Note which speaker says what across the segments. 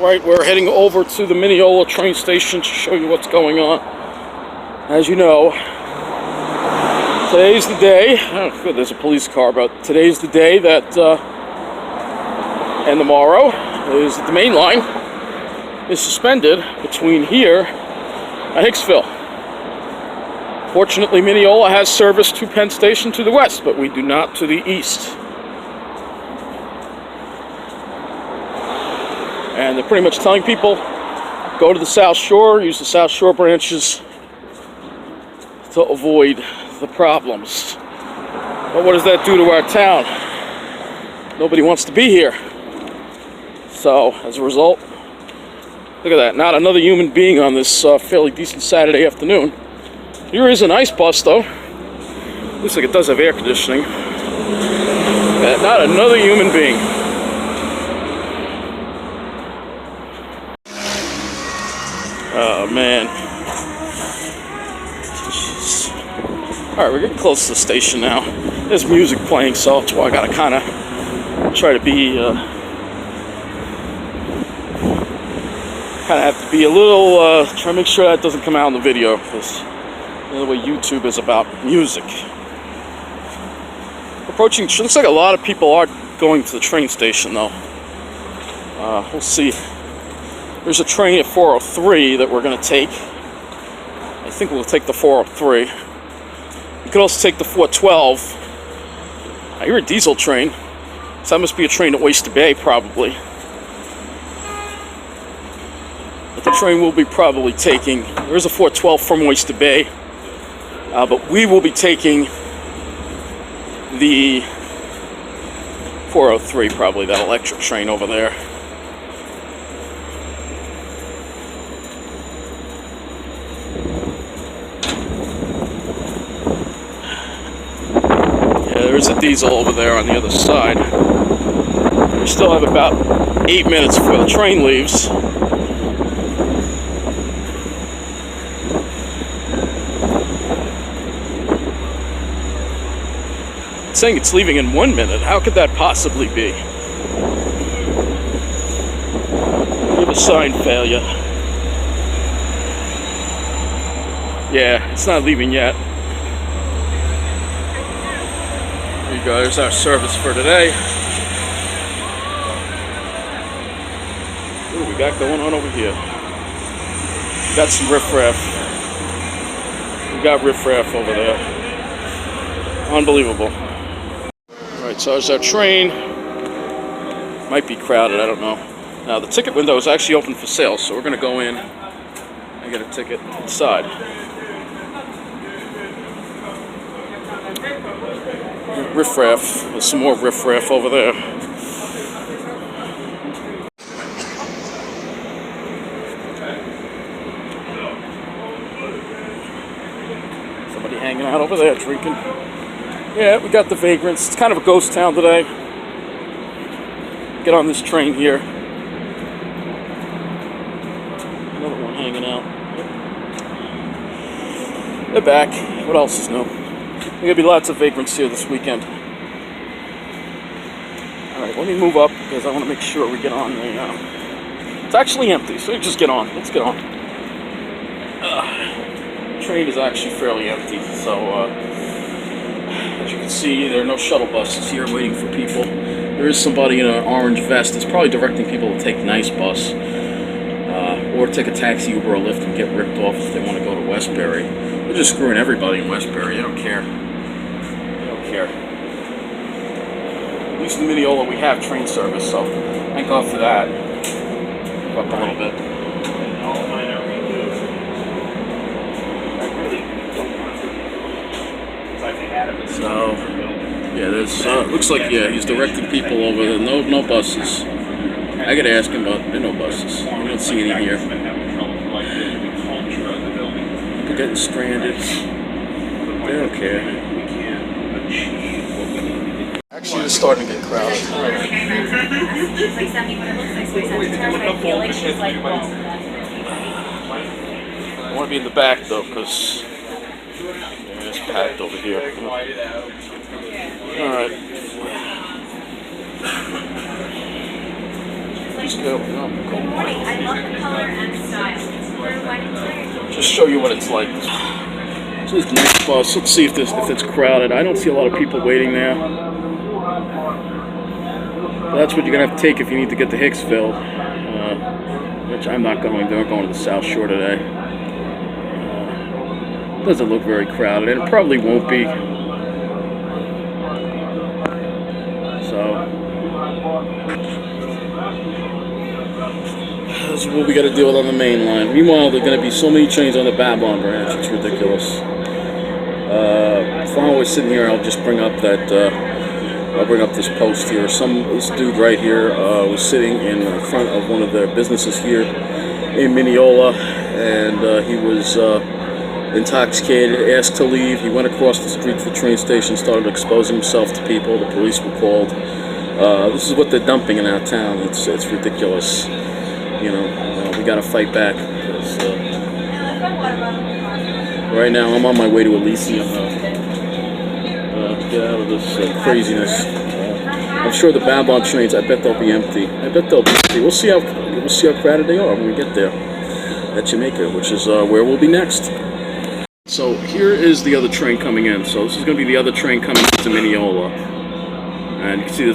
Speaker 1: Alright, we're heading over to the Mineola train station to show you what's going on. As you know, today's the day, oh good, there's a police car, but today's the day that, and tomorrow, is that the main line is suspended between here and Hicksville. Fortunately, Mineola has service to Penn Station to the west, but we do not to the east. And they're pretty much telling people, go to the South Shore, use the South Shore branches to avoid the problems. But what does that do to our town? Nobody wants to be here. So, as a result, look at that, not another human being on this fairly decent Saturday afternoon. Here is an ice bus, though. Looks like it does have air conditioning. Not another human being. Oh, man. Jeez. Alright, we're getting close to the station now. There's music playing, so that's why I gotta kind of try to be, kind of have to be a little, try to make sure that doesn't come out in the video, because the way YouTube is about music. Approaching, looks like a lot of people are going to the train station, though. We'll see. There's a train at 4:03 that we're going to take. I think we'll take the 4:03. We could also take the 4:12. I hear a diesel train, so that must be a train to Oyster Bay, probably. But the train we'll be probably taking, there is a 4:12 from Oyster Bay, but we will be taking the 4:03, probably, that electric train over there. There's a diesel over there on the other side. We still have about 8 minutes before the train leaves. It's saying it's leaving in 1 minute. How could that possibly be? We have a sign failure. Yeah, it's not leaving yet. There you go, there's our service for today. What do we got going on over here? We got some riff-raff. We got riff-raff over there. Unbelievable. Alright, so there's our train. Might be crowded, I don't know. Now, the ticket window is actually open for sale, so we're going to go in and get a ticket inside. Riff-raff. There's some more riff-raff over there. Somebody hanging out over there drinking. Yeah, we got the vagrants. It's kind of a ghost town today. Get on this train here. Another one hanging out. They're back. What else is new? There's going to be lots of vagrants here this weekend. Alright, let me move up because I want to make sure we get on the... It's actually empty, so just get on. Let's get on. The train is actually fairly empty, so as you can see, there are no shuttle buses here waiting for people. There is somebody in an orange vest that's probably directing people to take the nice bus, or take a taxi, Uber, or Lyft and get ripped off if they want to go to Westbury. They're just screwing everybody in Westbury. They don't care. They don't care. At least in Mineola we have train service, so thank God for that. Up a little bit. So, yeah, there's, looks like, yeah, he's directing people over there. No buses. I gotta ask him about, there are no buses. I don't see any here. People getting stranded. They don't care. Actually, it's starting to get crowded. I want to be in the back, though, because it's packed over here. Alright. Just scale, you know.
Speaker 2: I love the color and style.
Speaker 1: Just show you what it's like. So this next bus, let's see if it's crowded. I don't see a lot of people waiting there. But that's what you're gonna have to take if you need to get to Hicksville, which I'm not going to. I'm going to the South Shore today. Doesn't look very crowded, and it probably won't be. So that's what we got to deal with on the main line. Meanwhile, there are going to be so many trains on the Babylon branch. It's ridiculous. If I'm always sitting here, I'll just bring up that. I'll bring up this post here. This dude right here was sitting in front of one of their businesses here in Mineola, and he was intoxicated, asked to leave. He went across the street to the train station, started exposing himself to people. The police were called. This is what they're dumping in our town. It's ridiculous. You know, we got to fight back. Right now, I'm on my way to Elysium to get out of this craziness. I'm sure the Babylon trains, I bet they'll be empty. We'll see how crowded they are when we get there at Jamaica, which is where we'll be next. So here is the other train coming in. So this is going to be the other train coming to Mineola. And you can see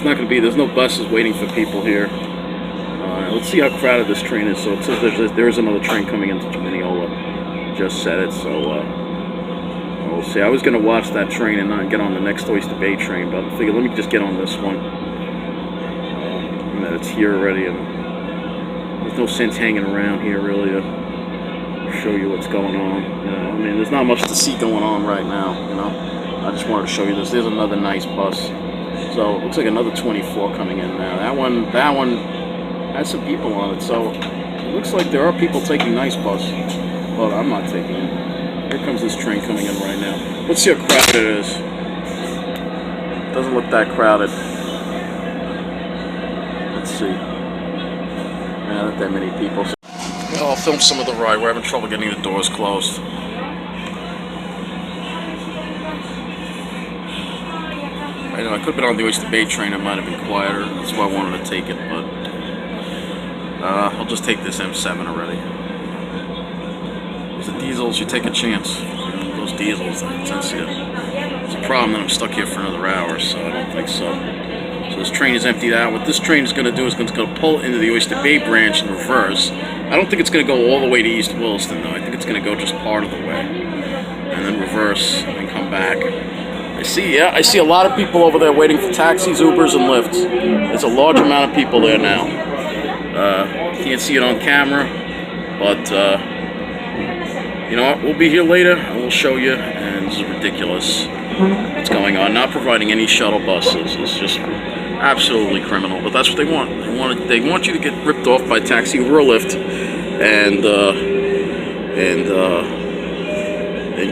Speaker 1: there's no buses waiting for people here. Let's see how crowded this train is. So it says there's another train coming into Mineola. Just said it, so we'll see. I was going to watch that train and not get on the next Oyster Bay train, but I figured let me just get on this one. And that it's here already, and there's no sense hanging around here really to show you what's going on. You know, I mean, there's not much to see going on right now. You know, I just wanted to show you this. There's another nice bus. So it looks like another 24 coming in now. That one has some people on it. So it looks like there are people taking nice bus. Well, I'm not taking it. Here comes this train coming in right now. Let's see how crowded it is. Doesn't look that crowded. Let's see. Yeah, not that many people. Well, I'll film some of the ride. We're having trouble getting the doors closed. I know I could have been on the Oyster Bay train. It might have been quieter. That's why I wanted to take it, but I'll just take this M7 already. The diesels, you take a chance. Those diesels, it's a problem that I'm stuck here for another hour, so I don't think so. So this train is emptied out. What this train is going to do is going to pull into the Oyster Bay branch in reverse. I don't think it's going to go all the way to East Williston, though. I think it's going to go just part of the way, and then reverse and come back. I see a lot of people over there waiting for taxis, Ubers, and Lyfts. There's a large amount of people there now. Can't see it on camera, but you know what? We'll be here later and we'll show you. And this is ridiculous what's going on. Not providing any shuttle buses is just absolutely criminal. But that's what they want. They want you to get ripped off by taxi, Uber, or Lyft, and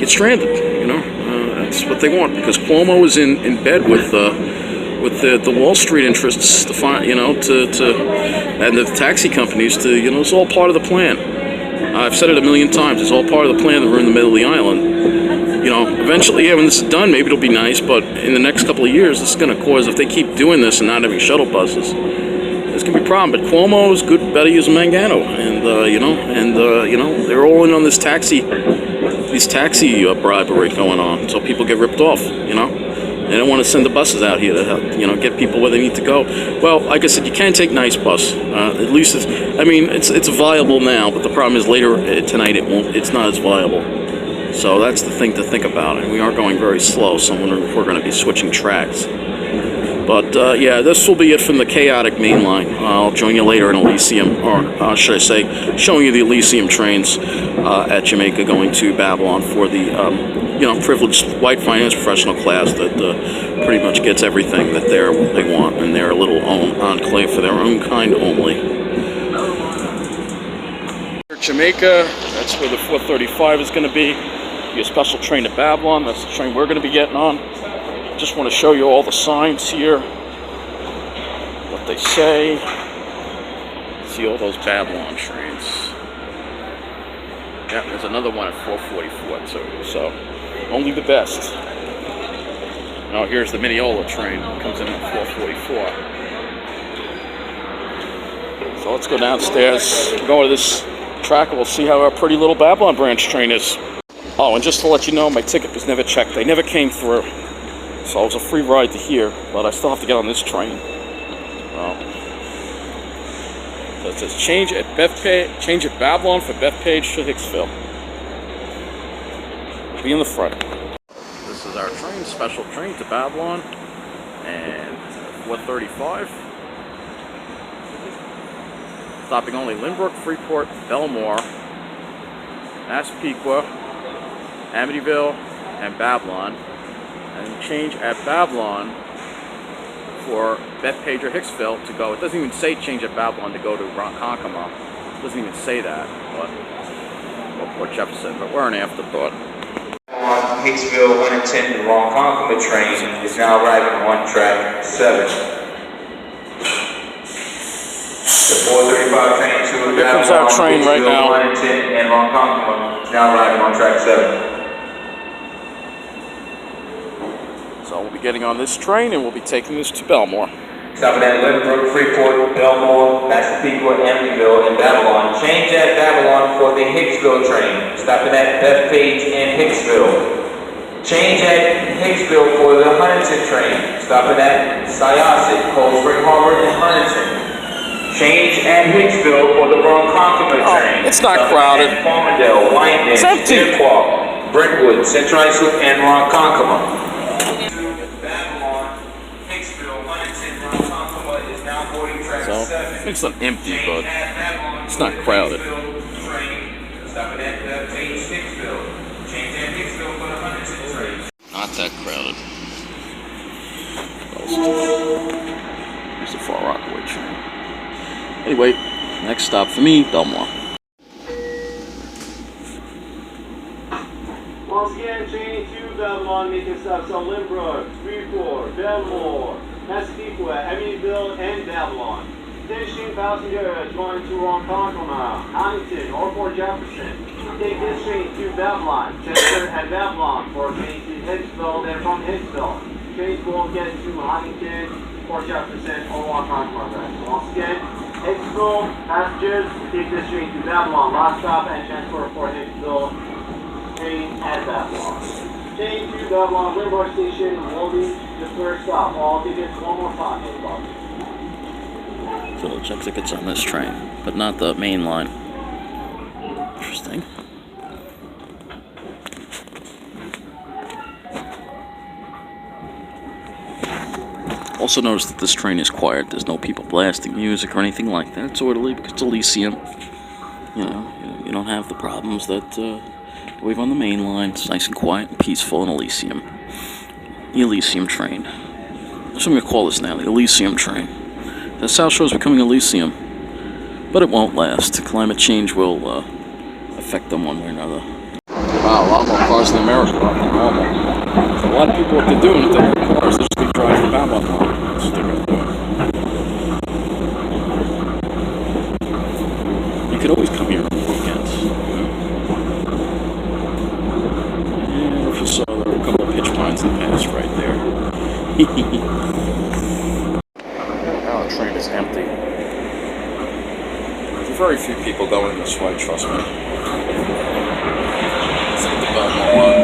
Speaker 1: get stranded. You know, that's what they want, because Cuomo is in bed with the Wall Street interests to find, you know, and the taxi companies to, you know, it's all part of the plan. I've said it a million times. It's all part of the plan that we're in the middle of the island. You know, eventually, yeah, when this is done, maybe it'll be nice, but in the next couple of years, this is going to cause, if they keep doing this and not having shuttle buses, there's going to be a problem. But Cuomo is good, better use Mangano, and you know, they're all in on this taxi bribery going on, so people get ripped off. You know, they don't want to send the buses out here to help, you know, get people where they need to go. Well, like I said, you can take nice bus. At least it's viable now, but the problem is later tonight it's not as viable. So that's the thing to think about, and we are going very slow, so I'm wondering if we're going to be switching tracks. But yeah, this will be it from the chaotic main line. I'll join you later in Elysium, or should I say, showing you the Elysium trains at Jamaica going to Babylon for the you know, privileged white finance professional class that pretty much gets everything that they want, and they're a little enclave for their own kind only. Jamaica, that's where the 435 is going to be. Be a special train to Babylon. That's the train we're going to be getting on. Just want to show you all the signs here, what they say. See all those Babylon trains. Yeah, there's another one at 444 too. So only the best. Now here's the Mineola train. It comes in at 444. So let's go downstairs, go to this track, and we'll see how our pretty little Babylon branch train is. Oh, and just to let you know, my ticket was never checked. They never came through. So it was a free ride to here, but I still have to get on this train. So it says change at Babylon for Bethpage to Hicksville. Be in the front. This is our train, special train to Babylon, and 4:35. Stopping only Lynbrook, Freeport, Bellmore, Massapequa, Amityville, and Babylon. And change at Babylon for Bethpage or Hicksville to go. It doesn't even say change at Babylon to go to Ronkonkoma. It doesn't even say that, but or Jefferson, but we're an afterthought.
Speaker 3: Hicksville 110 to Ronkonkoma train is now arriving on track 7. The 4:35 train to
Speaker 1: Here comes our train right now.
Speaker 3: 110 and Ronkonkoma is now arriving on track 7.
Speaker 1: So we'll be getting on this train and we'll be taking this to Bellmore.
Speaker 3: Stopping at Lynbrook, Freeport, Bellmore, Massapequa, Amityville, and Babylon. Change at Babylon for the Hicksville train. Stopping at Bethpage and Hicksville. Change at Hicksville for the Huntington train. Stopping at Syosset, Cold Spring Harbor, and Huntington. Change at Hicksville for the Ronkonkoma train.
Speaker 1: It's not crowded.
Speaker 3: Farmingdale, Wyandanch,
Speaker 1: It's empty.
Speaker 3: Deerpark, Brentwood, Central Islip, and Ronkonkoma.
Speaker 1: So it's not empty, but it's not crowded. Not that crowded. Here's the Far Rockaway train. Anyway, next stop for me, Bellmore.
Speaker 4: Once again, train to Babylon, making stops on Lynbrook, Freeport, Bellmore, Massapequa, Amityville, and Babylon. Finishing passengers going to Ronkonkoma, Huntington, or Port Jefferson. Take this train to Babylon, Chester, and Babylon for a train to Hicksville, then from Hicksville. Trains will get to Huntington, Port Jefferson, or Ronkonkoma. Once again, Hicksville passengers take this train to Babylon, last stop and transfer for Hicksville train at Babylon. Train to Babylon Railroad Station will be the first stop. All tickets one more time.
Speaker 1: So we'll check tickets on this train, but not the main line. Interesting. Also notice that this train is quiet. There's no people blasting music or anything like that. It's orderly because it's Elysium. You know, you don't have the problems that we have on the main line. It's nice and quiet and peaceful in Elysium. The Elysium train. That's what I'm going to call this now, the Elysium train. The South Shore is becoming Elysium, but it won't last. Climate change will affect them one way or another. Wow, a lot more cars in America than normal. So a lot of people, what they're doing with their cars, they're just going to drive from Babylon. That's what they're going to do. You could always come here on the weekends. And if you saw, there were a couple of pitch pines in the past right there. The train is empty. There's very few people going this way, trust me. Let's hit the Bellmore one.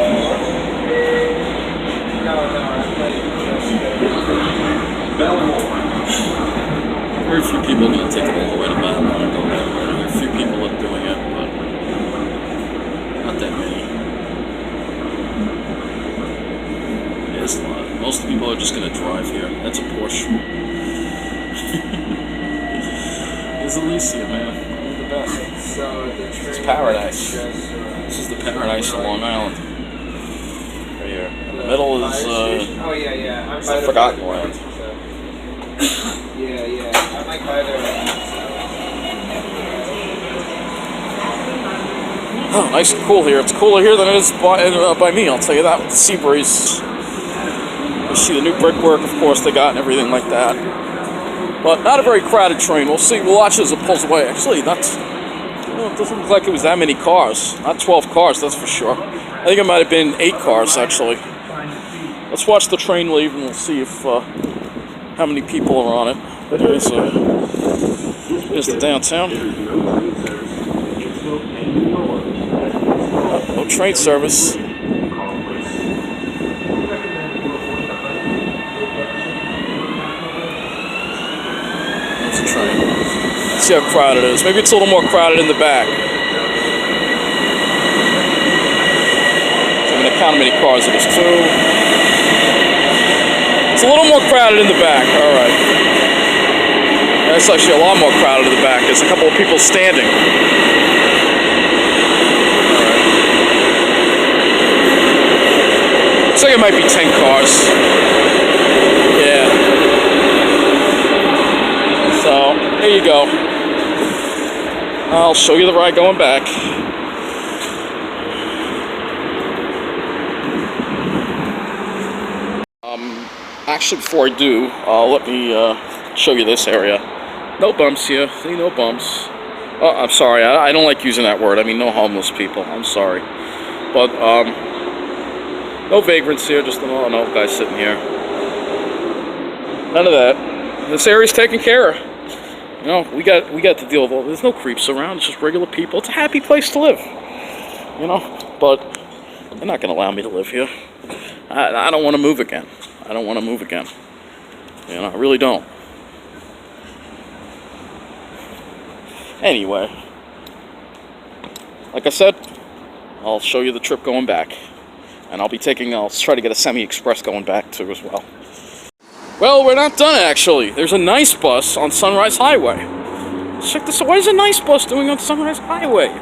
Speaker 1: Very few people are going to take it all the way to Bellmore and go that way. There are a few people that are doing it, but not that many. There's a lot. Most of the people are just going to drive here. That's a Porsche. It's Elysium, man. We're the best. It's paradise. This is the paradise of Long Island. Right here. The middle is the Forgotten Land.
Speaker 5: Yeah. I might buy there.
Speaker 1: Oh, nice and cool here. It's cooler here than it is by me, I'll tell you that, with the sea breeze. You see the new brickwork, of course, they got and everything like that. But not a very crowded train. We'll see. We'll watch as it pulls away. Actually, it doesn't look like it was that many cars. Not 12 cars, that's for sure. I think it might have been 8 cars, actually. Let's watch the train leave and we'll see if how many people are on it. There's Here's the downtown. No train service. There's a train. Let's see how crowded it is. Maybe it's a little more crowded in the back. So I'm going to count how many cars it is. 2. It's a little more crowded in the back. All right. That's actually a lot more crowded in the back. There's a couple of people standing. Looks like it might be 10 cars. Yeah. So, there you go. I'll show you the ride going back. Actually, before I do, let me show you this area. No bumps here. See, no bumps. Oh, I'm sorry. I don't like using that word. I mean, no homeless people. I'm sorry. But, no vagrants here, just no guys sitting here. None of that. This area's taken care of. You know, we got to deal with all. There's no creeps around. It's just regular people. It's a happy place to live. You know, but they're not going to allow me to live here. I don't want to move again. I don't want to move again. You know, I really don't. Anyway, like I said, I'll show you the trip going back. And I'll try to get a semi-express going back too as well. Well, we're not done actually. There's a nice bus on Sunrise Highway. Check this out. What is a nice bus doing on Sunrise Highway?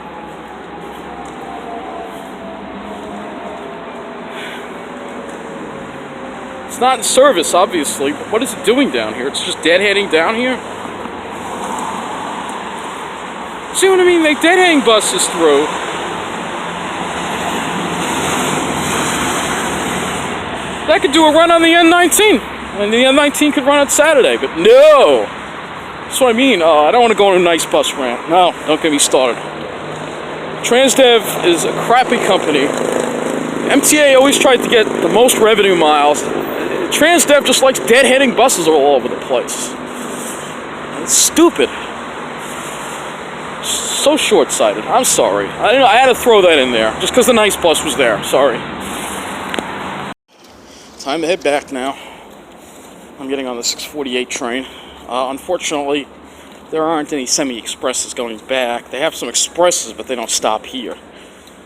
Speaker 1: It's not in service, obviously, but what is it doing down here? It's just deadheading down here? See what I mean? They deadheading buses through. That could do a run on the N19, and the N19 could run on Saturday, but no! That's what I mean. I don't want to go on a nice bus rant. No, don't get me started. Transdev is a crappy company. MTA always tried to get the most revenue miles. Transdev just likes deadheading buses all over the place. It's stupid. So short-sighted. I'm sorry. I had to throw that in there, just because the nice bus was there. Sorry. Time to head back now. I'm getting on the 648 train. Unfortunately, there aren't any semi-expresses going back. They have some expresses, but they don't stop here.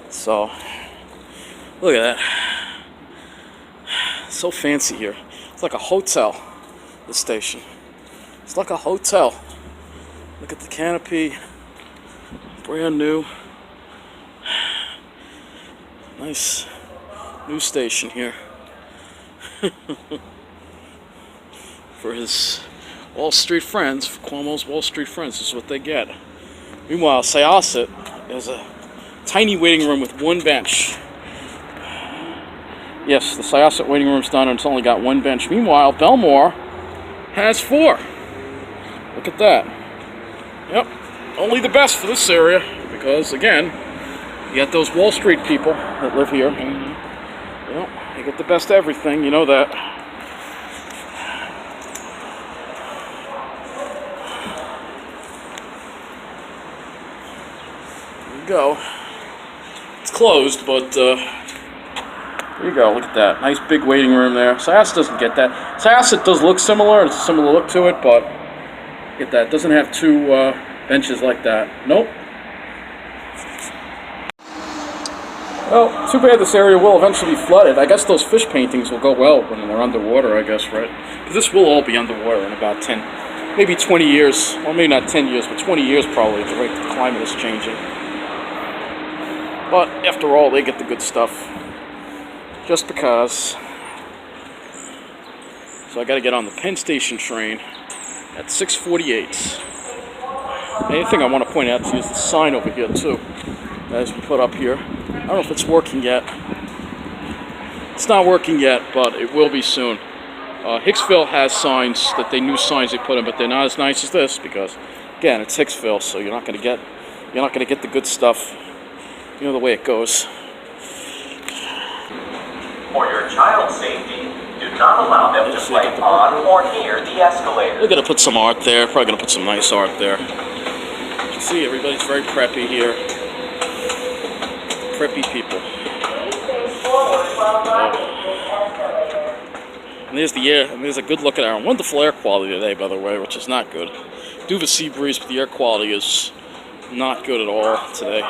Speaker 1: So, look at that. So fancy here. It's like a hotel, this station. It's like a hotel. Look at the canopy. Brand new. Nice new station here. For his Wall Street friends, for Cuomo's Wall Street friends, this is what they get. Meanwhile, Syosset has a tiny waiting room with one bench. Yes, the Syosset waiting room's done and it's only got one bench. Meanwhile, Bellmore has 4. Look at that. Yep, only the best for this area because, again, you got those Wall Street people that live here. And, you know, you get the best of everything, you know that. There you go. It's closed, but there you go. Look at that. Nice big waiting room there. Syosset doesn't get that. Syosset does look similar. It's a similar look to it, but get that. It doesn't have 2 benches like that. Nope. Well, too bad this area will eventually be flooded. I guess those fish paintings will go well when they're underwater, I guess, right? Because this will all be underwater in about 10, maybe 20 years. Well, maybe not 10 years, but 20 years probably, the rate the climate is changing. But after all, they get the good stuff. Just because. So I got to get on the Penn Station train at 6:48. Another thing I want to point out to you is the sign over here, too. That has been put up here. I don't know if it's working yet. It's not working yet, but it will be soon. Hicksville has signs that new signs they put in, but they're not as nice as this because, again, it's Hicksville, so you're not going to get the good stuff. You know the way it goes.
Speaker 3: For your child's safety, do
Speaker 5: Do not allow them to play on or near the escalator.
Speaker 1: We're gonna put some art there. Probably gonna put some nice art there. You can see everybody's very preppy here. Preppy people. And there's the air, and there's a good look at our wonderful air quality today, by the way, which is not good. Do have a sea breeze, but the air quality is not good at all today.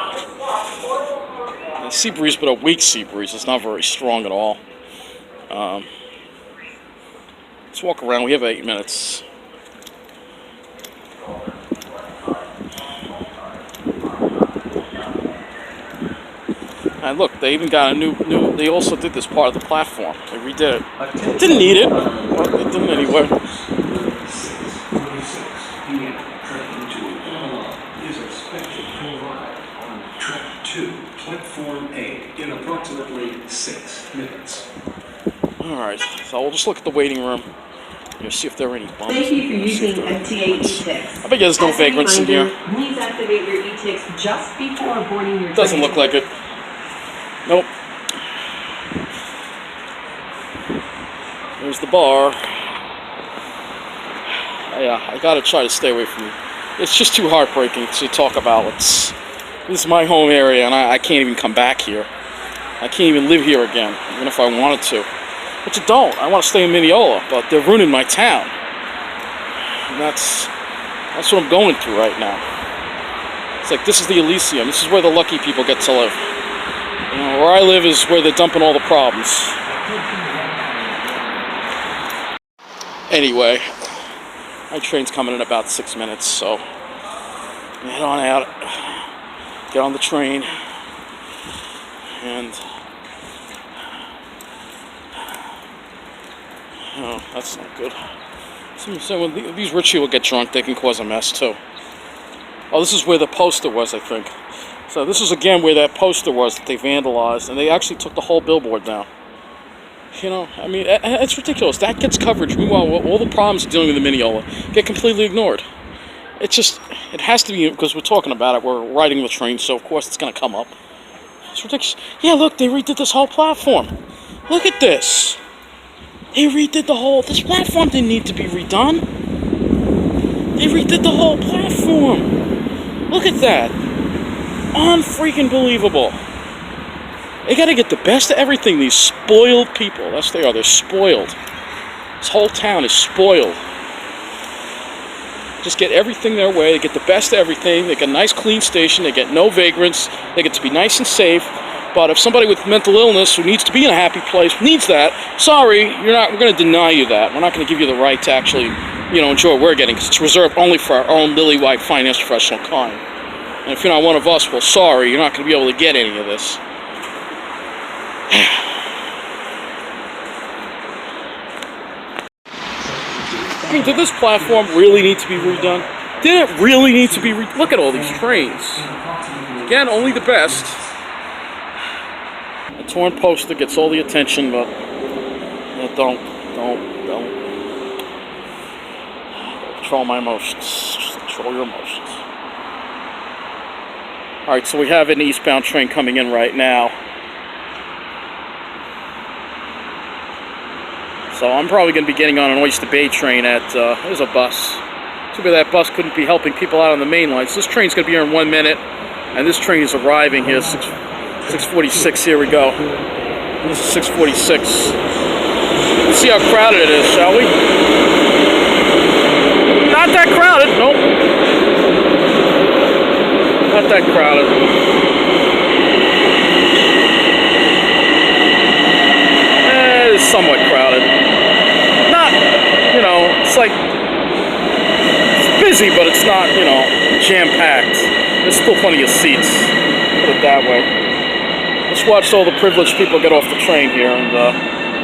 Speaker 1: A sea breeze, but a weak sea breeze. It's not very strong at all. Let's walk around. We have 8 minutes. And look, they even got a new. They also did this part of the platform. They redid it. Didn't need it, but they did it anyway.
Speaker 6: 6:46 p.m. Train to alot is expected to arrive on track 2, platform A, in approximately 6 minutes.
Speaker 1: All right, so we'll just look at the waiting room. You see if there are any bumps.
Speaker 7: Thank you for using MTA e-tics.
Speaker 1: I bet there's no
Speaker 7: As a
Speaker 1: vagrants in
Speaker 7: reminder,
Speaker 1: here.
Speaker 7: Please activate your e-tics just before boarding your
Speaker 1: Doesn't
Speaker 7: train.
Speaker 1: look like it. Nope. There's the bar. Yeah, I gotta try to stay away from it. It's just too heartbreaking to talk about. This is my home area, and I can't even come back here. I can't even live here again, even if I wanted to. But you don't. I want to stay in Mineola, but they're ruining my town. And that's what I'm going through right now. It's like, this is the Elysium. This is where the lucky people get to live. You know, where I live is where they're dumping all the problems. Anyway, my train's coming in about 6 minutes, so head on out, get on the train, and oh, that's not good. So when these rich people get drunk, they can cause a mess too. Oh, this is where the poster was, I think. So this is again where that poster was that they vandalized, and they actually took the whole billboard down. You know, I mean, it's ridiculous. That gets coverage. Meanwhile, all the problems dealing with the Mineola get completely ignored. It has to be, because we're talking about it. We're riding the train, so of course it's going to come up. It's ridiculous. Yeah, look, they redid this whole platform. Look at this. They redid this platform didn't need to be redone. They redid the whole platform. Look at that. Unfreaking believable. They gotta get the best of everything, these spoiled people. That's what they are, they're spoiled. This whole town is spoiled. Just get everything their way, they get the best of everything, they get a nice clean station, they get no vagrants, they get to be nice and safe. But if somebody with mental illness who needs to be in a happy place needs that, sorry, we're gonna deny you that. We're not gonna give you the right to actually, enjoy what we're getting, because it's reserved only for our own lily-white finance professional kind. And if you're not one of us, well, sorry, you're not gonna be able to get any of this. I mean, did this platform really need to be redone? Did it really need to be redone? Look at all these trains. Again, only the best. A torn poster gets all the attention, but don't control my emotions. Just control your emotions. Alright, so we have an eastbound train coming in right now. So I'm probably going to be getting on an Oyster Bay train there's a bus. Too bad that bus couldn't be helping people out on the main line. So this train's going to be here in 1 minute, and this train is arriving here, 6:46, here we go. This is 6:46. Let's see how crowded it is, shall we? Not that crowded, nope. Not that crowded. It's somewhat crowded. It's like, it's busy, but it's not, jam-packed. There's still plenty of seats, put it that way. Let's watch all the privileged people get off the train here, and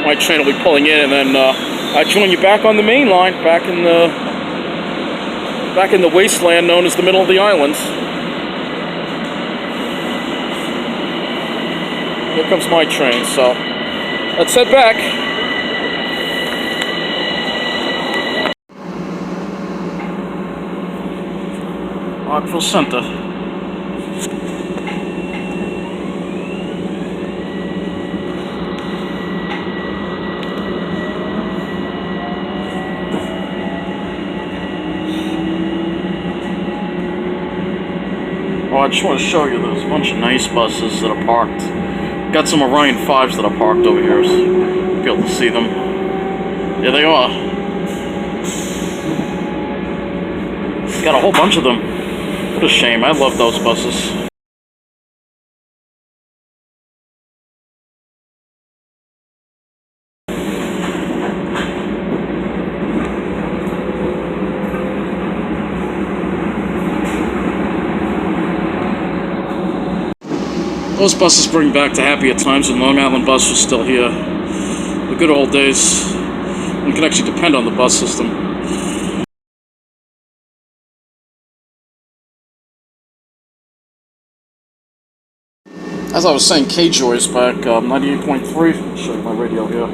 Speaker 1: my train will be pulling in, and then I join you back on the main line, back in the wasteland known as the middle of the island. Here comes my train, so let's head back. Rockville Center. I just want to show you there's a bunch of nice buses that are parked. Got some Orion 5s that are parked over here, so you'll be able to see them. Yeah, they are. Got a whole bunch of them. What a shame, I love those buses. Those buses bring back the happier times when Long Island Bus was still here. The good old days. One can actually depend on the bus system. As I was saying, K-Joy's back, 98.3. I'll show you my radio here.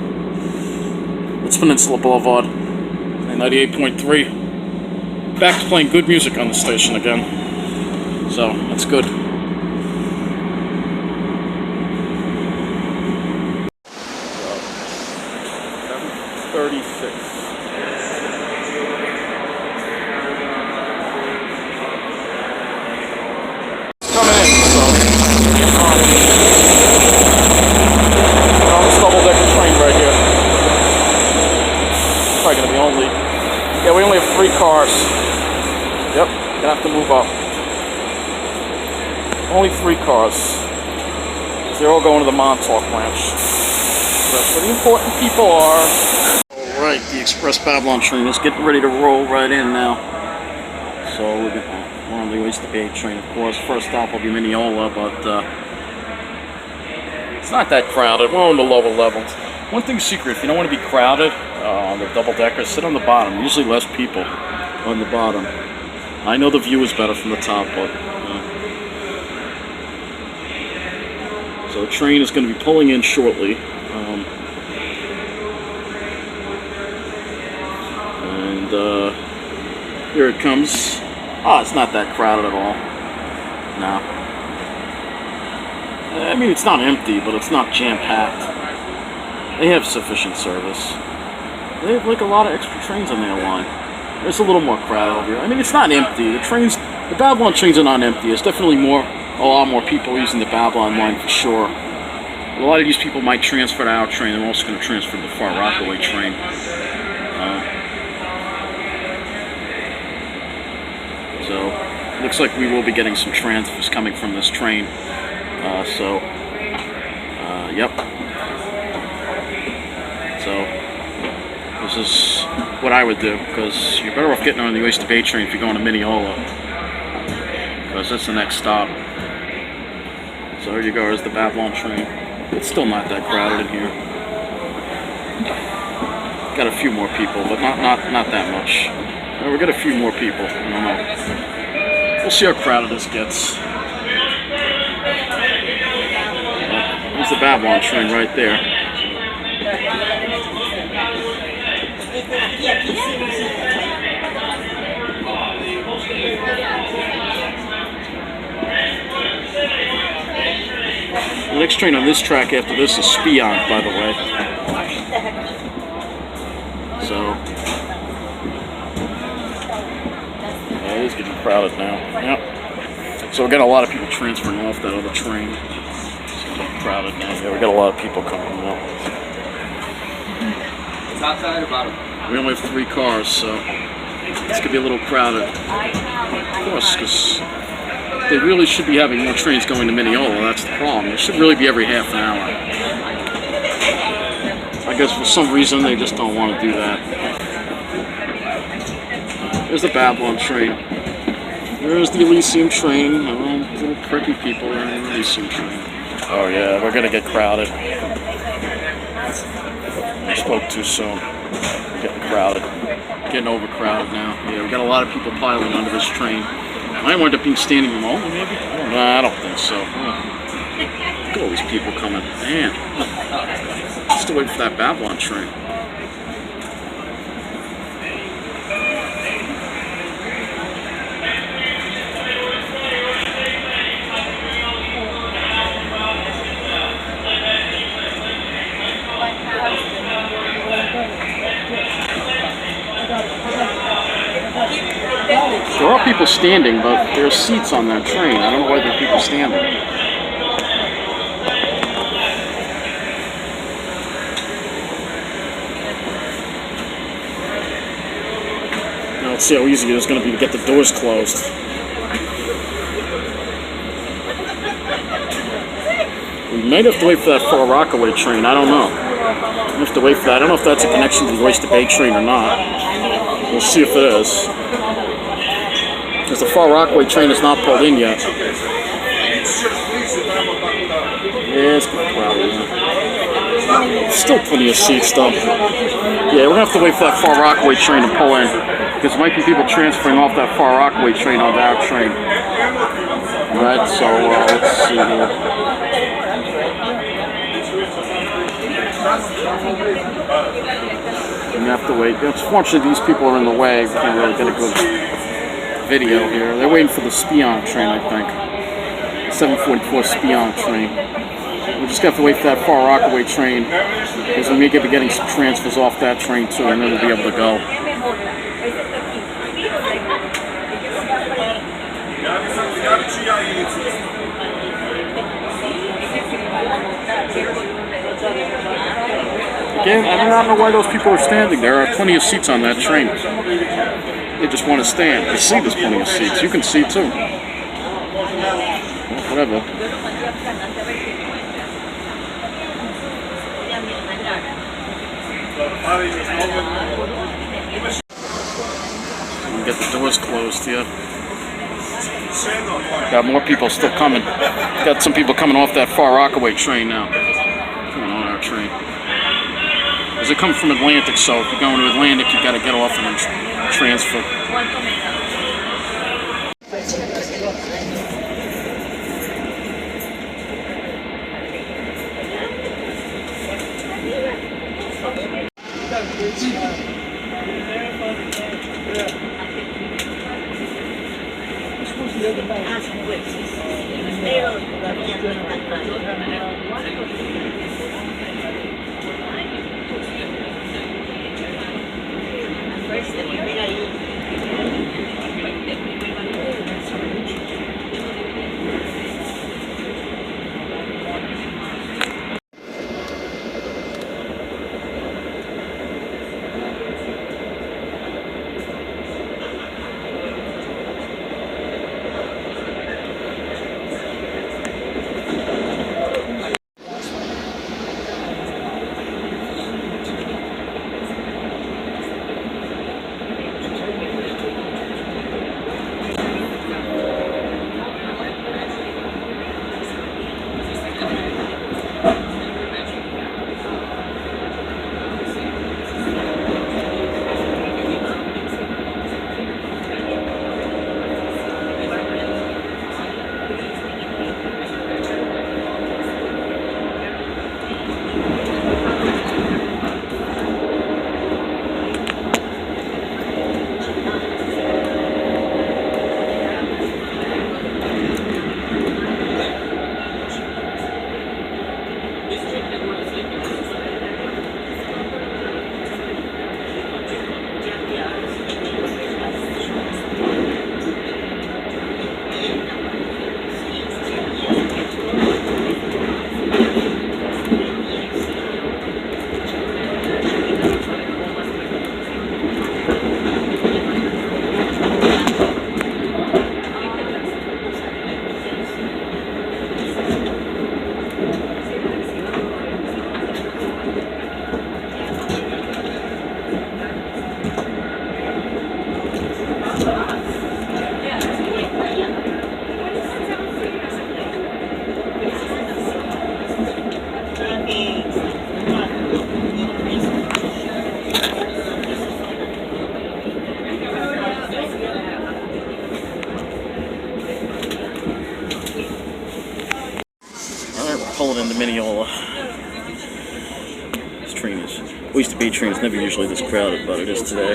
Speaker 1: It's Peninsula Boulevard, 98.3. Back to playing good music on the station again. So, that's good. 36. It's coming in, so this double-decker train right here. Probably gonna be only. Yeah, we only have 3 cars. Yep, gonna have to move up. Only 3 cars. They're all going to the Montauk branch. That's where the important people are. Alright, the Express Babylon train is getting ready to roll right in now. So we're on the Oyster Bay train, of course. First stop will be Mineola, but it's not that crowded. We're on the lower levels. One thing's secret, if you don't want to be crowded on the double-decker, sit on the bottom. Usually less people on the bottom. I know the view is better from the top, but... So the train is going to be pulling in shortly. Here it comes. Oh, it's not that crowded at all. No. I mean, it's not empty, but it's not jam-packed. They have sufficient service. They have like a lot of extra trains on their line. There's a little more crowd over here. I mean, it's not empty. The Babylon trains are not empty. There's definitely a lot more people using the Babylon line for sure. A lot of these people might transfer to our train. They're also going to transfer to the Far Rockaway train. So, looks like we will be getting some transfers coming from this train. Yep. So, this is what I would do, because you're better off getting on the Oyster Bay train if you're going to Mineola, because that's the next stop. So here you go, there's the Babylon train. It's still not that crowded in here. Got a few more people, but not that much. We'll get a few more people. I don't know. We'll see how crowded this gets. There's the Babylon train right there. The next train on this track after this is Spion, by the way. So... it is getting crowded now. Yep. So we're getting a lot of people transferring off that other train. It's getting crowded now. Yeah, we got a lot of people coming now.
Speaker 8: It's outside or bottom?
Speaker 1: We only have 3 cars, so it's gonna be a little crowded. Of course, because they really should be having more trains going to Mineola. That's the problem. It should really be every half an hour. I guess for some reason they just don't want to do that. There's the Babylon train. There's the Elysium train. Little pricky people are in the Elysium train. Oh yeah, we're gonna get crowded. I spoke too soon. We're getting crowded. Getting overcrowded now. Yeah, we got a lot of people piling onto this train. Might wind up being standing room only, maybe? I don't think so. Look at all these people coming. Man. Still waiting for that Babylon train. There are people people standing, but there are seats on that train. I don't know why there are people standing. Now let's see how easy it is going to be to get the doors closed. We might have to wait for that Far Rockaway train. I don't know. We have to wait for that. I don't know if that's a connection to the Oyster Bay train or not. We'll see if it is. Because the Far Rockaway train is not pulled in yet. Yeah, it's pretty crowded. Yeah. Still plenty of seats though. Yeah, we're going to have to wait for that Far Rockaway train to pull in. Because there might be people transferring off that Far Rockaway train onto our train. Alright, so let's see here. We have to wait. Unfortunately, these people are in the way. We can't really get a good video here. They're waiting for the Eastbound train, I think. 744 Eastbound train. We just have to wait for that Far Rockaway train, because we may be getting some transfers off that train too, and then we'll be able to go. Again, I don't know why those people are standing. There are plenty of seats on that train. They just want to stand. You see there's plenty of seats. You can see too. Well, whatever. Get the doors closed here. Got more people still coming. Got some people coming off that Far Rockaway train now. Coming on our train. Because they come from Atlantic, so if you're going to Atlantic, you got to get off and then transfer. Pulling into Mineola. This train is, Oyster Bay train is never usually this crowded, but it is today.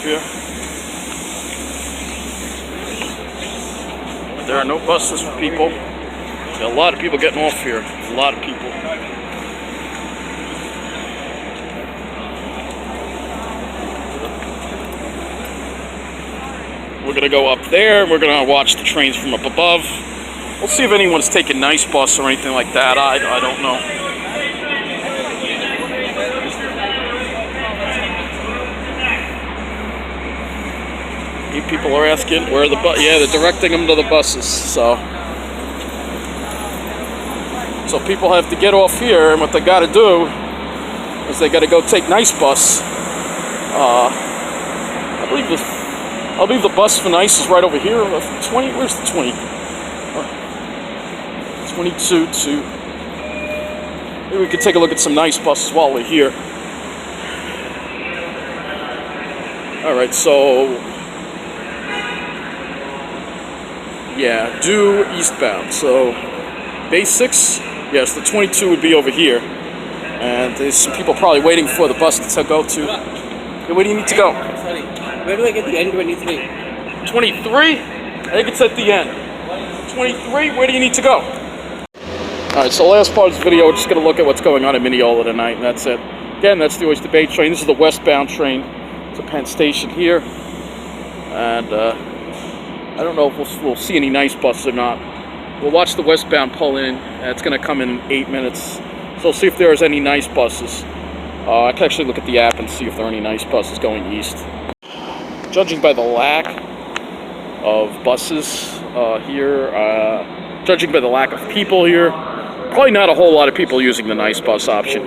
Speaker 1: here. There are no buses for people. There are a lot of people getting off here. A lot of people. We're gonna go up there. We're gonna watch the trains from up above. We'll see if anyone's taking nice bus or anything like that. I don't know. People are asking where the bus. Yeah, they're directing them to the buses. So people have to get off here, and what they got to do is they got to go take nice bus. I believe the bus for nice is right over here. 20. Where's the 20? 22 to. Maybe we could take a look at some nice buses while we're here. All right, so. Yeah, due eastbound. So, base 6, yes, the 22 would be over here. And there's some people probably waiting for the bus to go to. Hey, where do you need to go?
Speaker 8: Sorry, where do I get the N23?
Speaker 1: 23? I think it's at the end. 23, where do you need to go? Alright, so last part of this video, we're just going to look at what's going on in Mineola tonight, and that's it. Again, that's the Oyster Bay train. This is the Westbound train. It's a Penn station here. And, I don't know if we'll see any nice buses or not. We'll watch the Westbound pull in. It's going to come in 8 minutes. So we'll see if there's any nice buses. I can actually look at the app and see if there are any nice buses going east. Judging by the lack of buses here, judging by the lack of people here, probably not a whole lot of people using the nice bus option.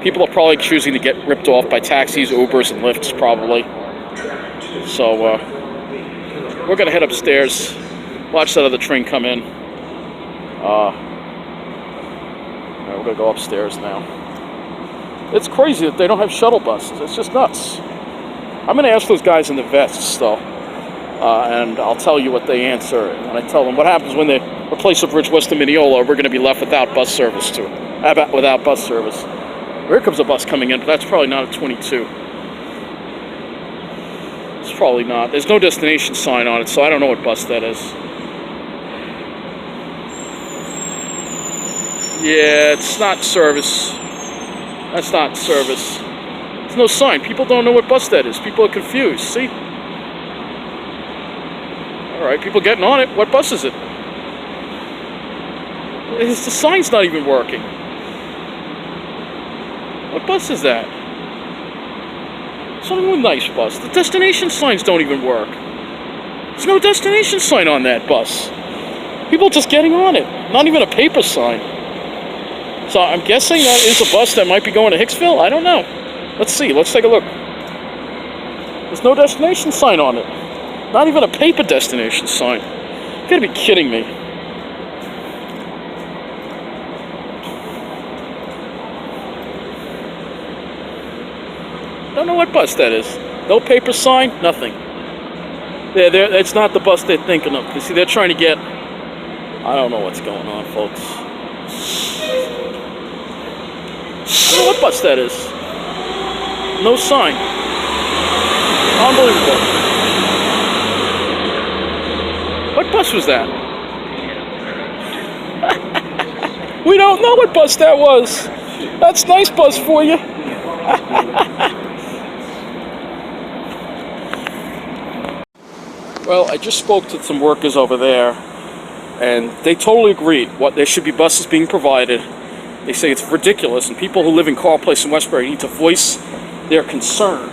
Speaker 1: People are probably choosing to get ripped off by taxis, Ubers, and lyfts, probably. So, we're going to head upstairs, watch that other train come in. We're going to go upstairs now. It's crazy that they don't have shuttle buses. It's just nuts. I'm going to ask those guys in the vests, though, and I'll tell you what they answer. And I tell them what happens when they replace a bridge west of Mineola, we're going to be left without bus service, too. Without bus service. Here comes a bus coming in, but that's probably not a 22. It's probably not. There's no destination sign on it, so I don't know what bus that is. Yeah, it's not service. That's not service. There's no sign. People don't know what bus that is. People are confused. See? Alright, people getting on it. What bus is it? The sign's not even working. What bus is that? It's not even a nice bus. The destination signs don't even work. There's no destination sign on that bus. People just getting on it. Not even a paper sign. So I'm guessing that is a bus that might be going to Hicksville? I don't know. Let's see. Let's take a look. There's no destination sign on it. Not even a paper destination sign. You gotta be kidding me. I don't know what bus that is. No paper sign, nothing. It's not the bus they're thinking of. You see, they're trying to get... I don't know what's going on, folks. I don't know what bus that is. No sign. Unbelievable. What bus was that? We don't know what bus that was. That's nice bus for you. Well, I just spoke to some workers over there, and they totally agreed. There should be buses being provided. They say it's ridiculous, and people who live in Carle Place in Westbury need to voice their concern.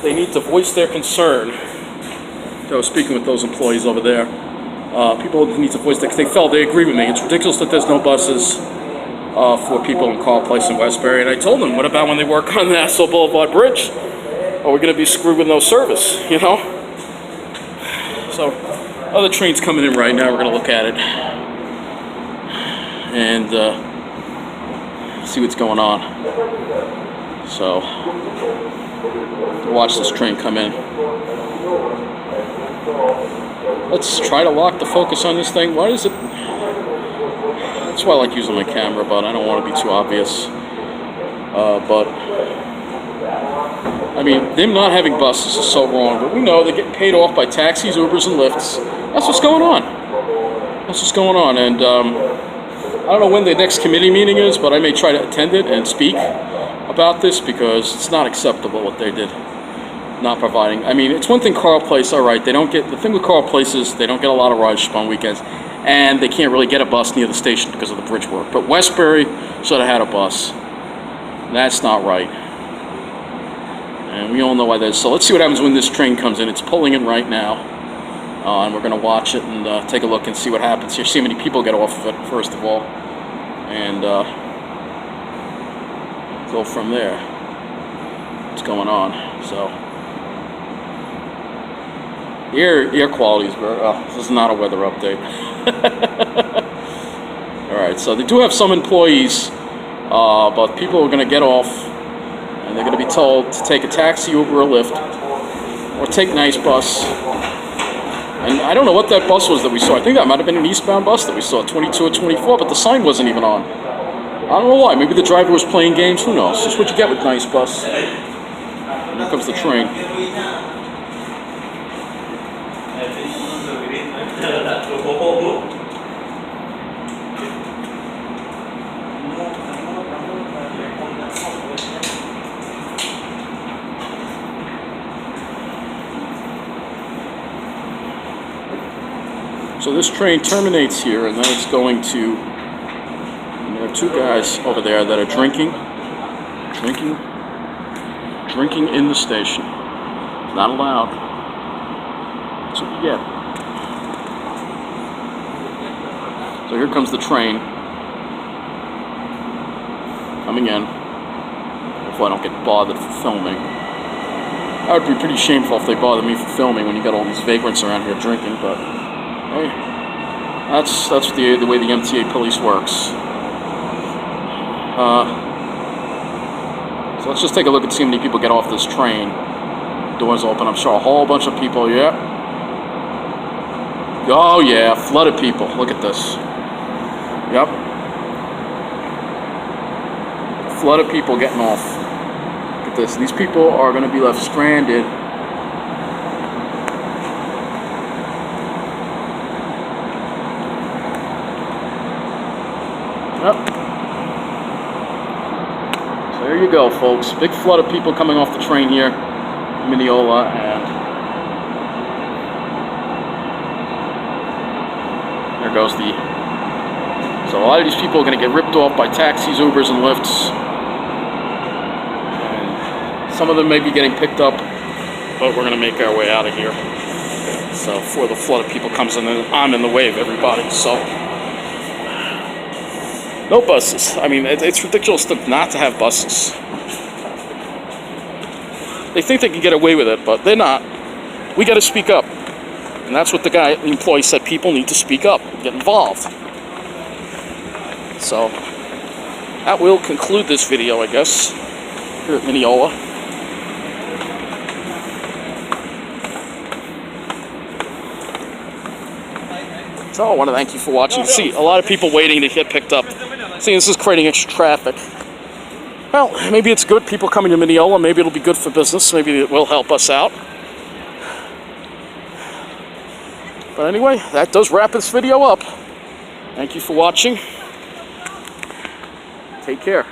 Speaker 1: They need to voice their concern. I was speaking with those employees over there. People need to voice they agree with me. It's ridiculous that there's no buses for people in Carle Place in Westbury. And I told them, what about when they work on the Nassau Boulevard Bridge? Are we going to be screwed with no service, you know? So, other train's coming in right now. We're going to look at it and see what's going on. So, watch this train come in. Let's try to lock the focus on this thing. What is it? That's why I like using my camera, but I don't want to be too obvious. But I mean, them not having buses is so wrong. But we know they're getting paid off by taxis, Ubers, and lifts. That's what's going on. That's what's going on. And I don't know when the next committee meeting is, but I may try to attend it and speak about this because it's not acceptable what they did. Not providing. I mean, it's one thing Carle Place, all right, they don't get, the thing with Carle Place is they don't get a lot of ridership on weekends, and they can't really get a bus near the station because of the bridge work. But Westbury should have had a bus. That's not right. And we all know why that is. So let's see what happens when this train comes in. It's pulling in right now. And we're going to watch it and take a look and see what happens here. See how many people get off of it, first of all. And go from there. What's going on? So, air quality is very... Oh, this is not a weather update. Alright, so they do have some employees, but people are going to get off, and they're going to be told to take a taxi, Uber, or Lyft, or take nice bus. And I don't know what that bus was that we saw. I think that might have been an eastbound bus that we saw, 22 or 24, but the sign wasn't even on. I don't know why. Maybe the driver was playing games. Who knows? Just what you get with nice bus. Here comes the train. So this train terminates here, and then it's going to, and there are two guys over there that are drinking in the station. Not allowed. That's what you get. So here comes the train coming in. Hopefully I don't get bothered for filming. That would be pretty shameful if they bothered me for filming when you got all these vagrants around here drinking, but hey, that's the way the MTA police works. So let's just take a look and see how many people get off this train. Doors open, I'm sure a whole bunch of people, yeah. Oh yeah, flood of people, look at this. Yep. A flood of people getting off. Look at this, these people are going to be left stranded. Yep. So there you go, folks. Big flood of people coming off the train here in Mineola, and there goes the... So a lot of these people are going to get ripped off by taxis, Ubers, and lifts. And some of them may be getting picked up, but we're going to make our way out of here. So before the flood of people comes in, I'm in the way of everybody, so... No buses. I mean, it's ridiculous not to have buses. They think they can get away with it, but they're not. We got to speak up. And that's what the employee said. People need to speak up, get involved. So, that will conclude this video, I guess, here at Mineola. So, I want to thank you for watching. See, a lot of people waiting to get picked up. See, this is creating extra traffic. Well, maybe it's good, people coming to Mineola. Maybe it'll be good for business. Maybe it will help us out. But anyway, that does wrap this video up. Thank you for watching. Take care.